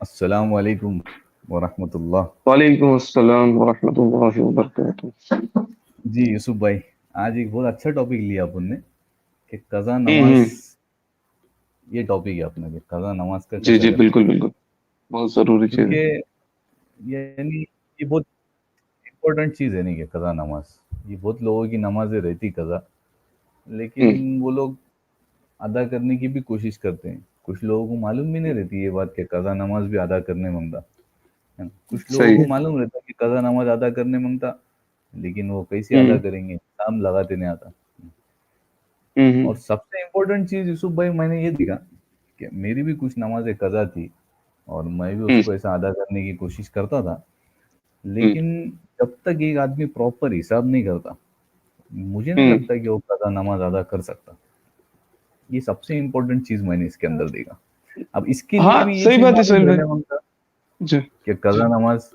अस्सलाम वालेकुम वरहमतुल्लाह। वालेकुम अस्सलाम वरहमतुल्लाहि वबरकातुह। जी यूसुफ भाई, आज एक बहुत अच्छा टॉपिक लिया अपन ने कि कज़ा नमाज। हम्म। ये टॉपिक है अपना कि कज़ा नमाज का जी कैसा जी, करते बिल्कुल हैं। बिल्कुल। बहुत जरूरी चीज है। क्योंकि यानी ये बहुत इम्पोर्टेंट चीज़ है नहीं कि कज़ा नमाज, ये बहुत लोगों की नमाजें रहती कज़ा, हम्म। लेकिन वो लोग अदा करने की भी कोशिश करते हैं। कुछ लोगों को मालूम भी नहीं रहती ये बात कि कज़ा नमाज भी अदा करने मांगता है ना। कुछ लोगों सही को है। मालूम रहता है कि कज़ा नमाज अदा करने मांगता, लेकिन वो कैसे अदा हम्म करेंगे, नाम लगाते नहीं आता। हम्म और सबसे इम्पोर्टेंट चीज़ यूसुफ भाई मैंने ये देखा कि मेरी भी कुछ नमाज़ें कज़ा थी और मैं भी हम्म उसको ऐसा अदा करने की कोशिश करता था। हम्म लेकिन जब तक एक आदमी प्रॉपर हिसाब नहीं करता, मुझे नहीं हम्म। लगता कि वो कज़ा नमाज अदा कर सकता। ये सबसे इम्पोर्टेंट चीज़ मैंने इसके अंदर देखा। अब इसके लिए हाँ, भी ये सही चीज़ बात है मालूम सोहेल भाई। रहने मांगता जी। कि कज़ा नमाज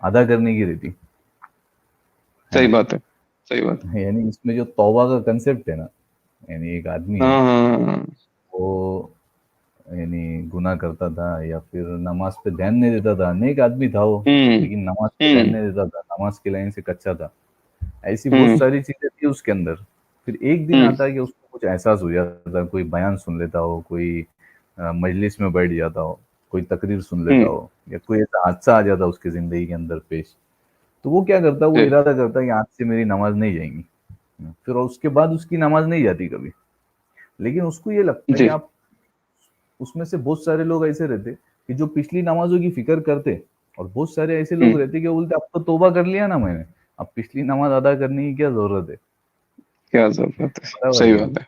अदा करने की रहती है सही ना। बात है। सही बात है। यानी इसमें जो तौबा का कंसेप्ट है ना, यानी एक आदमी है, हाँ हाँ हाँ। वो यानी गुनाह करता था या फिर नमाज पे ध्यान नहीं देता था, नेक आदमी था वो, हम्म लेकिन नमाज पे ध्यान हम्म नहीं देता था, नमाज की लाइन से कच्चा था। ऐसी बहुत हम्म सारी चीजें थी उसके अंदर। फिर एक दिन हम्म आता है कि उसको कुछ एहसास हो जाता है, कोई बयान सुन लेता हो, कोई मजलिस में बैठ जाता हो, कोई तकरीर सुन लेता हम्म। हो, या कोई ऐसा हादसा आ जाता है उसकी जिंदगी के अंदर पेश। तो वो क्या करता है, वो जी इरादा करता है कि आज से मेरी नमाज नहीं जाएंगी। फिर उसके बाद उसकी नमाज नहीं जाती कभी। लेकिन उसको ये लगता है कि जी। आप, उसमें से बहुत सारे लोग ऐसे रहते कि जो पिछली नमाजों की फिक्र करते, और बहुत सारे ऐसे लोग हम्म। रहते कि बोलते अब तो तौबा कर लिया ना मैंने, अब पिछली नमाज अदा करने की क्या जरूरत है। क्या जरूरत है। बराबर सही है बात नहीं। है।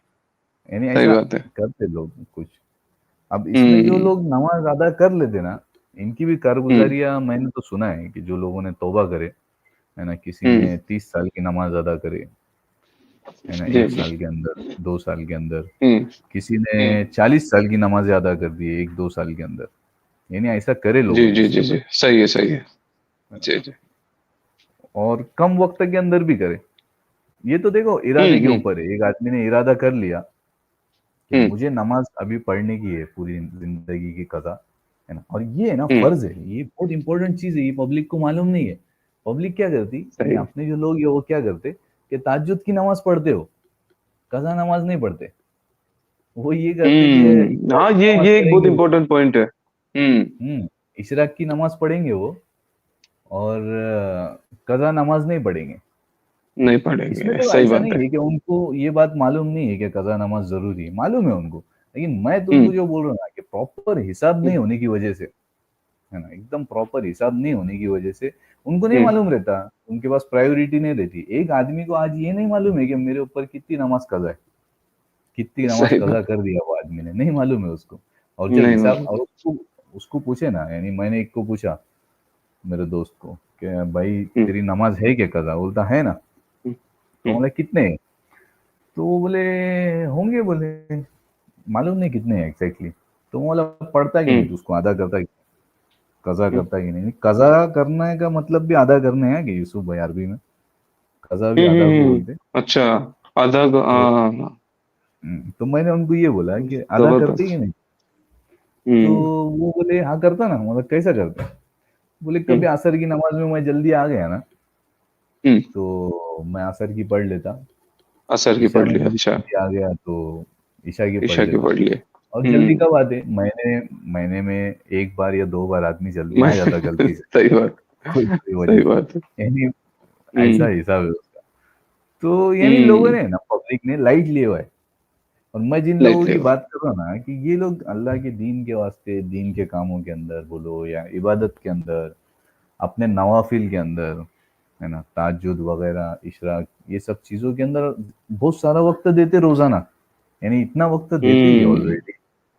यानी सही ऐसा बात है। करते लोग कुछ। अब इसमें जो हम्म लोग नमाज अदा कर लेते ना, इनकी भी हम्म कारगुजारियां मैंने तो सुना है कि जो लोगों ने तौबा करे, है ना, किसी हम्म। ने 30 साल की नमाज अदा करे, है ना, जी एक जी। साल के अंदर, 2 साल के अंदर, हम्म किसी ने हम्म। 40 साल की नमाजें अदा कर दी है 1-2 साल के अंदर। यानी ऐसा करे जी लोगों ने जी इसके जी अंदर, जी, सही है सही है। है ना, जी जी। और कम वक्त के अंदर भी करे। ये तो देखो इरादे के हम्म। ऊपर है। एक आदमी ने इरादा कर लिया कि हम्म मुझे नमाज अभी पढ़ने की है पूरी जिंदगी की कजा, है ना, और ये है ना हम्म। फर्ज है, ये बहुत इंपॉर्टेंट चीज है, ये पब्लिक को मालूम नहीं है। पब्लिक क्या करती, यानी सही है। अपने जो लोग है वो क्या करते कि ताज्जुद की नमाज पढ़ते हो, कजा नमाज नहीं पढ़ते। वो ये करते कि इशराक हाँ, की नमाज ये एक बहुत पढ़ेंगे वो। इंपॉर्टेंट पॉइंट है। हम्म, इशराक की नमाज पढ़ेंगे वो, और कजा नमाज नहीं पढ़ेंगे। नहीं इसमें पढ़ेंगे, तो सही ऐसा बात नहीं है। है कि उनको ये बात मालूम नहीं है कि कज़ा नमाज ज़रूरी है, मालूम है उनको। लेकिन मैं तुमको हम्म जो बोल रहा हूँ ना कि प्रॉपर हिसाब नहीं हम्म होने की वजह से, है ना, एकदम प्रॉपर हिसाब नहीं होने की वजह से उनको नहीं हम्म। मालूम रहता, उनके पास प्रायोरिटी नहीं रहती। एक आदमी को आज ये नहीं मालूम है कि मेरे ऊपर कितनी नमाज कज़ा है, कितनी नमाज सही कज़ा बात। कर दिया वो आदमी ने, नहीं मालूम है उसको। और जब नहीं हिसाब, मालूम। और उसको उसको पूछे ना, यानी मैंने एक को पूछा, मेरे दोस्त को, कि भाई हम्म तेरी नमाज है क्या कज़ा, बोलता है ना। हम्म तो हम्म बोला कितने हैं? तो वो बोले होंगे, बोले मालूम नहीं कितने हैं एग्जैक्टली। तो वो बोला पढ़ता है कि नहीं, हम्म तो उसको अदा करता है, कज़ा हम्म करता है कि नहीं। कज़ा करने का मतलब भी अदा करने है कि यूसुफ भाई, अरबी में कज़ा भी अदा को बोलते हैं। अच्छा। आधा तो हाँ हाँ। तो मैंने उनको ये बोला कि अदा करते जबरदस्त। कि नहीं। तो हम्म वो बोले हाँ करता ना, मतलब कैसा करता। बोले कभी हम्म असर की नमाज में मैं जल्दी आ गया ना, हम्म। तो मैं असर की पढ़ लेता। असर की ईशा पढ़ में लिया, कभी अच्छा। जल्दी आ गया तो ईशा की पढ़ ईशा की लेता। पढ़ लिए। और जल्दी हम्म। कब आते, महीने महीने में एक बार या 2 बार आदमी जल्दी मैं आ जाता गलती से, सही बात। कोई कोई वजह सही से। बात है। यानी ऐसा हम्म हिसाब है उसका। तो यानी लोगों हम्म। ने ना, पब्लिक ने लाइट लिया हुआ है। और मैं जिन लाइट लोगों ले की हुआ। बात कर रहा हूँ ना कि ये लोग अल्लाह के दीन के वास्ते, दीन के कामों के अंदर बोलो या इबादत के अंदर, अपने नवाफिल के अंदर, है ना, ताज्जुद वगैरह, इशराक, ये सब चीज़ों के अंदर बहुत सारा वक्त देते रोज़ाना। यानी इतना वक्त देते ही हम्म। ऑलरेडी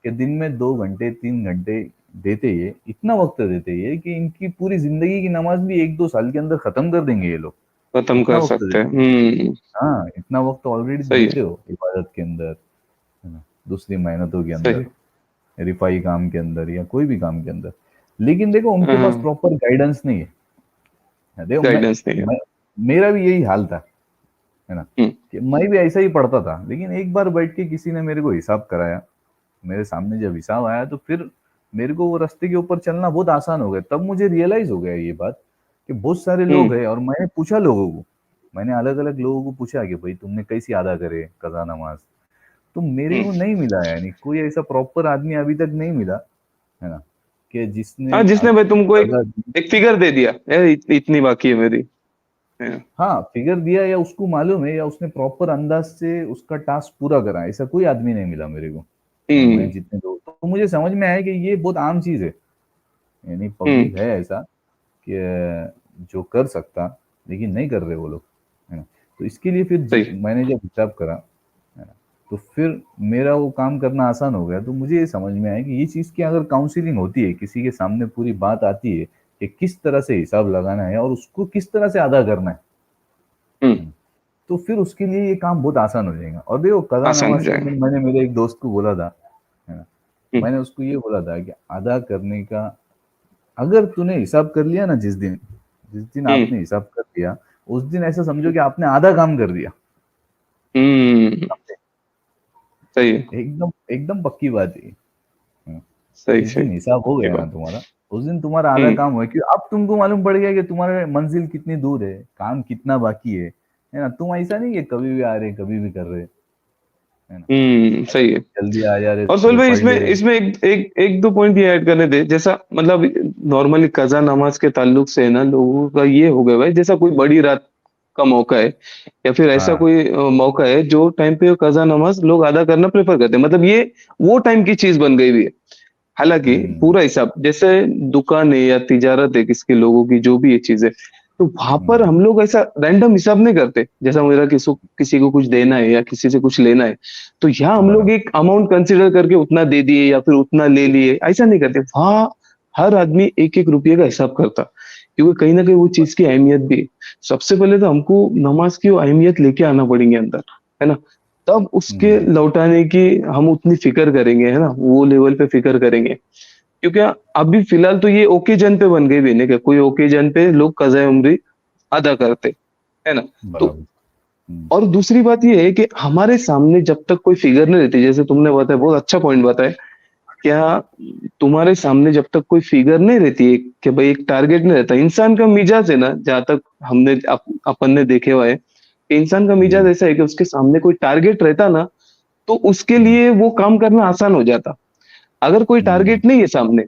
कि दिन में 2 घंटे 3 घंटे देते ये, इतना वक्त देते ये कि इनकी पूरी जिंदगी की नमाज भी 1-2 साल के अंदर खत्म कर देंगे ये लोग। खत्म इतना कर वक्त सकते हैं। देते। हाँ, इतना वक्त ऑलरेडी सही देते है। हो इबादत के अंदर, है ना, दूसरी मेहनतों के सही अंदर, है। रिफाई काम के अंदर या कोई भी काम के अंदर। लेकिन देखो उनके पास हाँ, प्रॉपर गाइडेंस नहीं है। देखो गाइडेंस नहीं है। मैं मेरा भी यही हाल था, है ना, हम्म कि मैं भी ऐसा ही पढ़ता था। लेकिन एक बार बैठ के किसी ने मेरे को हिसाब कराया, मेरे सामने जब हिसाब आया तो फिर मेरे को वो रास्ते के ऊपर चलना बहुत आसान हो गया। तब मुझे रियलाइज हो गया ये बात कि बहुत सारे लोग हैं, और मैंने पूछा लोगों को, मैंने अलग अलग लोगों को पूछा कि भाई तुमने कैसी अदा करे कजा नमाज, तो मेरे को नहीं मिला, यानी कोई ऐसा प्रॉपर आदमी अभी तक नहीं मिला, है ना, कि जिसने हाँ, जिसने भाई तुमको एक कजा एक फिगर दे दिया, इतनी बाकी है मेरी। हाँ। हाँ फिगर दिया, या उसको मालूम है, या उसने प्रॉपर अंदाज से उसका टास्क पूरा करा, ऐसा कोई आदमी नहीं मिला मेरे को। मैं हम्म। जितने लोग, तो मुझे समझ में आया कि ये बहुत आम चीज है, यानी हम्म। पब्लिक है ऐसा कि जो कर सकता, लेकिन नहीं कर रहे वो लोग, है ना। तो इसके लिए फिर सही। मैंने जब हिसाब करा, है ना, तो फिर मेरा वो काम करना आसान हो गया। तो मुझे ये समझ में आया कि ये चीज़ की अगर काउंसलिंग होती है, किसी के सामने पूरी बात आती है कि किस तरह से हिसाब लगाना है और उसको किस तरह से अदा करना हम्म। है ना, तो फिर उसके लिए ये काम बहुत आसान हो जाएगा। और देखो कज़ा आसान हो नमाज के जाएगा। अंदर मैंने मेरे एक दोस्त को बोला था, है ना, हम्म। मैंने उसको ये बोला था कि अदा करने का, अगर तूने हिसाब कर लिया ना, जिस दिन हम्म। आपने हिसाब कर लिया, उस दिन ऐसा समझो कि आपने आधा काम कर दिया। हम्म। सही है। एकदम एकदम पक्की बात है। हाँ, सही जिस सही। दिन हिसाब हो ये गया ना बात। तुम्हारा, उस दिन तुम्हारा आधा हम्म। काम हुआ, कि अब तुमको मालूम पड़ गया कि तुम्हारे मंजिल कितनी दूर है, काम कितना बाकी है ना। तुम ऐसा नहीं कि कभी भी आ रहे कभी भी कर रहे, है ना, सही है। जल्दी आ जा रहे और सोहेल तो भाई, पढ़ इसमें ले रहे। इसमें एक दो पॉइंट ये ऐड करने दे, जैसा मतलब नॉर्मली कज़ा नमाज के ताल्लुक से है ना, लोगों का ये हो गया भाई, जैसा कोई बड़ी रात का मौका है या फिर ऐसा हाँ। कोई मौका है जो टाइम पे कज़ा नमाज लोग अदा करना प्रेफर करते हैं, मतलब ये वो टाइम की चीज बन गई हुई है। हालांकि हम्म। पूरा हिसाब, जैसे दुकान है या तिजारत है किसके लोगों की, जो भी ये चीज है, तो वहां पर हम्म। हम लोग ऐसा रैंडम हिसाब नहीं करते। जैसा मेरा किसी को कुछ देना है या किसी से कुछ लेना है, तो यहाँ हम लोग बराबर। एक अमाउंट कंसिडर करके उतना दे दिए या फिर उतना ले लिए, ऐसा नहीं करते। वहाँ हर आदमी एक एक रुपये का हिसाब करता, क्योंकि कहीं ना कहीं वो चीज की अहमियत भी है। सबसे पहले तो हमको नमाज की वो अहमियत लेके आना पड़ेंगे अंदर, है ना, तब उसके हम्म। लौटाने की हम उतनी फिक्र करेंगे, है ना, वो लेवल पे फिक्र करेंगे। क्योंकि अभी फिलहाल तो ये ओकेजन पे बन गई भी नहीं, कि कोई ओकेजन पे लोग कज़ाए उम्री अदा करते, है ना। तो बराबर। हम्म। और दूसरी बात ये है कि हमारे सामने जब तक कोई फिगर नहीं रहती, जैसे तुमने बताया, बहुत अच्छा पॉइंट बताया, क्या तुम्हारे सामने जब तक कोई फिगर नहीं रहती है, कि भाई एक टारगेट नहीं रहता, इंसान का मिजाज है ना, जहां तक हमने अपन ने देखे हुआ है कि इंसान का मिजाज हम्म। ऐसा है कि उसके सामने कोई टारगेट रहता ना, तो उसके हम्म। लिए वो काम करना आसान हो जाता। अगर कोई हम्म। टारगेट नहीं है सामने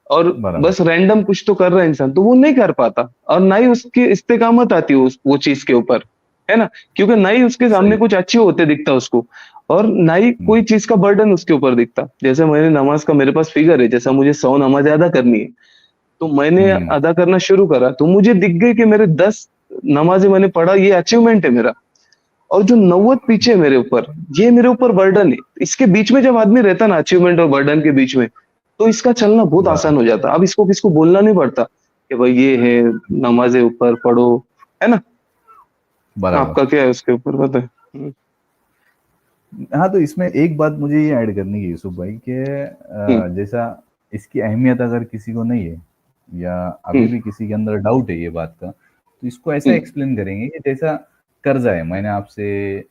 और बराबर। बस रैंडम कुछ तो कर रहा है इंसान, तो वो नहीं कर पाता, और ना ही उसकी इस्तेकामत आती वो चीज के ऊपर, है ना, क्योंकि ना ही उसके सामने सही। कुछ अच्छे होते दिखता उसको, और ना ही हम्म। कोई चीज का बर्डन उसके ऊपर दिखता। जैसे मैंने नमाज का, मेरे पास फिगर है, जैसा मुझे 100 नमाज अदा करनी है, तो मैंने हम्म। अदा करना शुरू करा, तो मुझे दिख गई कि मेरे 10 नमाजें मैंने पढ़ा, ये अचीवमेंट है मेरा। और जो 90 पीछे है मेरे ऊपर, ये मेरे ऊपर बर्डन है। इसके बीच में जब आदमी रहता ना, अचीवमेंट और बर्डन के बीच में, तो इसका चलना बहुत बराबर। आसान हो जाता। अब इसको किसको बोलना नहीं पड़ता कि भाई ये है, नमाजें ऊपर पढ़ो, है ना। बराबर। आपका क्या है उसके ऊपर, बताए। हाँ, तो इसमें एक बात मुझे ये ऐड करनी है यूसुफ भाई कि हम्म। जैसा इसकी अहमियत अगर किसी को नहीं है, या अभी हम्म। भी किसी के अंदर डाउट है ये बात का, तो इसको ऐसा हम्म। एक्सप्लेन करेंगे कि जैसा कर्जा है, मैंने आपसे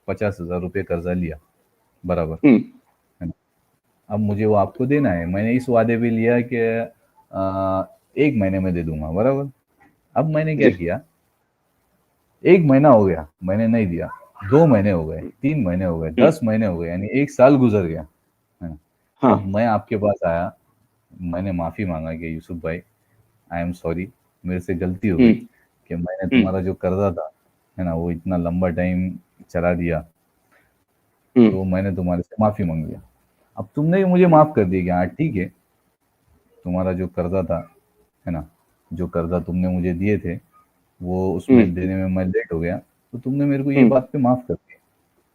50,000 रुपये कर्जा लिया, बराबर, हम्म। है ना। अब मुझे वो आपको देना है, मैंने इस वादे पे लिया कि 1 महीने में दे दूंगा, बराबर। अब मैंने क्या जी। किया, 1 महीना हो गया मैंने नहीं दिया, 2 महीने हो गए, 3 महीने हो गए, हम्म। 10 महीने हो गए, यानी 1 साल गुजर गया, है ना। अब हाँ। मैं आपके पास आया, मैंने माफ़ी मांगा कि यूसुफ भाई, आई एम सॉरी, मेरे से गलती हो गई हम्म। कि मैंने हम्म। तुम्हारा जो कर्जा था, है ना, वो इतना लंबा टाइम चला दिया, हम्म। तो मैंने तुम्हारे से माफ़ी मांग लिया। अब तुमने भी मुझे माफ़ कर दिया कि हाँ ठीक है, तुम्हारा जो कर्जा था, है ना, जो कर्जा तुमने मुझे दिए थे, वो हम्म। उसमें देने में मैं लेट हो गया, तो तुमने मेरे को ये हम्म। बात पे माफ़ कर दिया,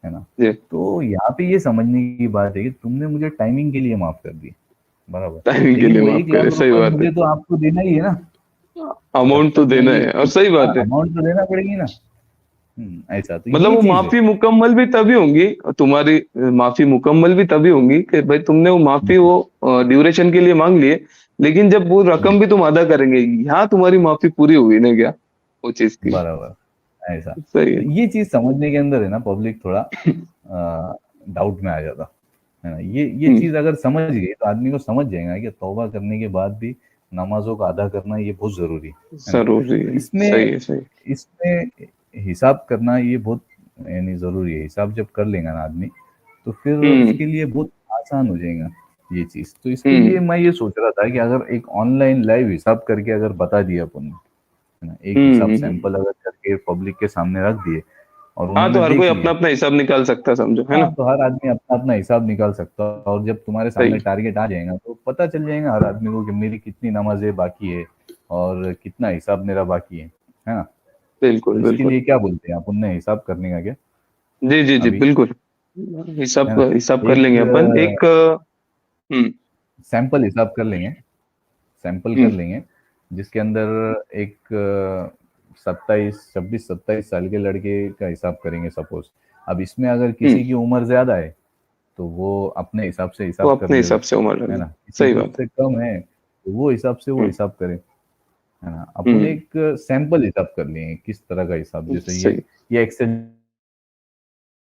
है ना। जी। तो यहाँ पे ये समझने की बात है कि तुमने मुझे टाइमिंग के लिए माफ़ कर दिया, बराबर, टाइमिंग के लेकिन लिए वो माफ एक करे, लाख सही रुपए बात है। मुझे तो आपको देना ही है ना। जब अमाउंट तो तक मैं देना ये है, और सही बात है। अमाउंट तो देना पड़ेगी ना। ऐसा तो मतलब ये वो चीज़ है। माफी मुकम्मल भी तभी होंगी, तुम्हारी माफी मुकम्मल भी तभी होंगी कि भाई तुमने वो माफी हुँ। वो ड्यूरेशन के लिए मांग लिए, लेकिन जब वो हुँ। रकम भी तुम अदा करेंगे, यहाँ तुम्हारी माफी पूरी हुई ना क्या, वो चीज की। बराबर, ऐसा। सही तो है। ये चीज़ समझने के अंदर है ना, पब्लिक थोड़ा डाउट में आ जाता। है ना। ये हम्म, चीज अगर समझ गई तो आदमी को समझ जाएगा कि तौबा करने के बाद भी नमाजों को अदा करना ये बहुत जरूरी है ना। जरूरी तो है, इसमें सही है, सही। इसमें हिसाब करना ये बहुत यानी जरूरी है। हिसाब जब कर लेगा ना आदमी तो फिर हम्म, उसके लिए बहुत आसान हो जाएगा ये चीज। तो इसके लिए हम्म, मैं ये सोच रहा था कि अगर एक ऑनलाइन लाइव हिसाब करके अगर बता दिया अपन ने, है ना, एक हम्म, हिसाब सैंपल अगर करके पब्लिक के सामने रख दिए और हाँ, तो उन्होंने हर कोई देख अपना लिया। अपना हिसाब निकाल सकता है, समझो, है हाँ, ना। तो हर आदमी अपना अपना हिसाब निकाल सकता है और जब तुम्हारे सामने सही। टारगेट आ जाएगा तो पता चल जाएगा हर आदमी को कि मेरी कितनी नमाजें बाकी है और कितना हिसाब मेरा बाकी है ना। तो बिल्कुल, इसके बिल्कुल। लिए क्या बोलते हैं आप, उनने हिसाब करने का क्या जी, जी, जी, अभी, बिल्कुल। है हिसाब ना। हिसाब कर एक लेंगे अपन, एक। हम्म, सैंपल हिसाब कर लेंगे, सैंपल कर हम्म, लेंगे जिसके अंदर एक 27 26 27 साल के लड़के का हिसाब करेंगे सपोज। अब इसमें अगर हम्म, किसी की उम्र ज्यादा है तो वो अपने हिसाब से वो हिसाब कर अपने ले, हिसाब से उम्र है लगे। ना। किसी सही की बात है। उससे कम है तो वो हिसाब से वो हम्म, हिसाब करे, है ना। अपन हम्म, एक सैंपल हिसाब कर लिए किस तरह का हिसाब, जैसे सही। ये एक्सेल